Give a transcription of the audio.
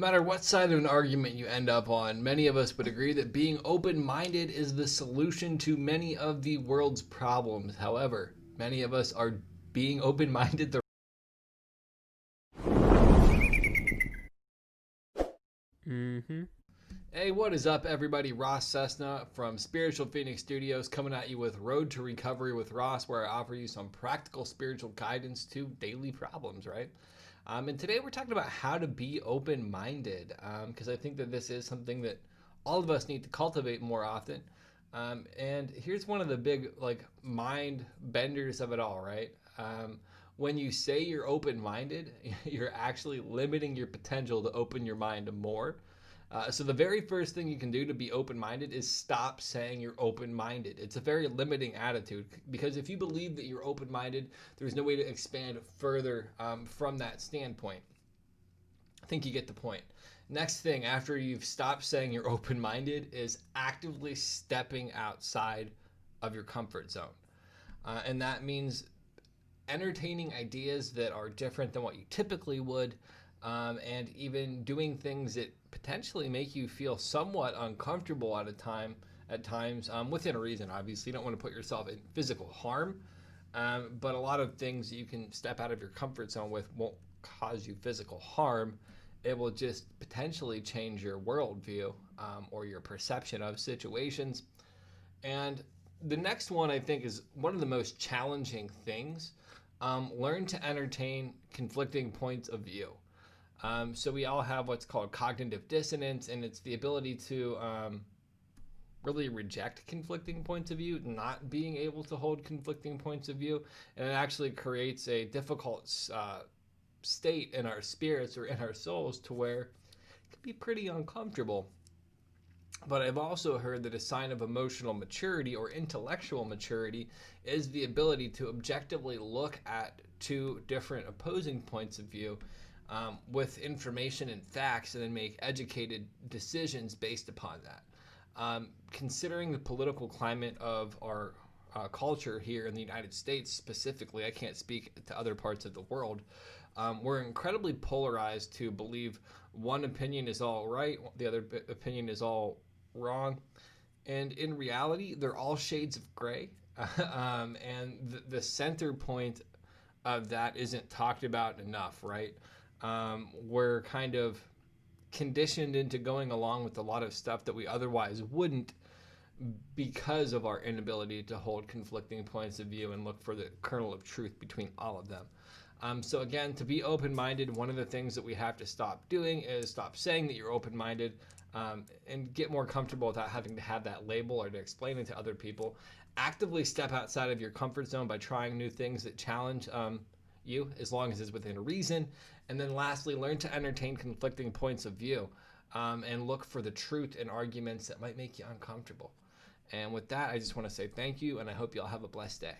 No matter what side of an argument you end up on, many of us would agree that being open minded is the solution to many of the world's problems. However, many of us are being open minded the Mm-hmm. Hey, what is up, everybody? Ross Cessna from Spiritual Phoenix Studios coming at you with Road to Recovery with Ross, where I offer you some practical spiritual guidance to daily problems, right? And today we're talking about how to be open minded, because I think that this is something that all of us need to cultivate more often. And here's one of the big, like, mind benders of it all, right? When you say you're open minded, you're actually limiting your potential to open your mind more. So the very first thing you can do to be open-minded is stop saying you're open-minded. It's a very limiting attitude because if you believe that you're open-minded, there's no way to expand further from that standpoint. I think you get the point. Next thing, after you've stopped saying you're open-minded, is actively stepping outside of your comfort zone. And that means entertaining ideas that are different than what you typically would, and even doing things that potentially make you feel somewhat uncomfortable at times, within reason. Obviously, you don't want to put yourself in physical harm, but a lot of things that you can step out of your comfort zone with won't cause you physical harm. It will just potentially change your worldview, or your perception of situations. And the next one, I think, is one of the most challenging things. Learn to entertain conflicting points of view. So we all have what's called cognitive dissonance, and it's the ability to really reject conflicting points of view, not being able to hold conflicting points of view, and it actually creates a difficult state in our spirits or in our souls to where it can be pretty uncomfortable. But I've also heard that a sign of emotional maturity or intellectual maturity is the ability to objectively look at two different opposing points of view, with information and facts, and then make educated decisions based upon that. Considering the political climate of our culture here in the United States specifically, I can't speak to other parts of the world. We're incredibly polarized to believe one opinion is all right, the other opinion is all wrong. And in reality, they're all shades of gray. And the center point of that isn't talked about enough, right? We're kind of conditioned into going along with a lot of stuff that we otherwise wouldn't because of our inability to hold conflicting points of view and look for the kernel of truth between all of them. So again, to be open-minded, one of the things that we have to stop doing is stop saying that you're open-minded, and get more comfortable without having to have that label or to explain it to other people. Actively step outside of your comfort zone by trying new things that challenge you, as long as it's within reason. And then lastly, learn to entertain conflicting points of view, and look for the truth in arguments that might make you uncomfortable. And with that, I just want to say thank you, and I hope you all have a blessed day.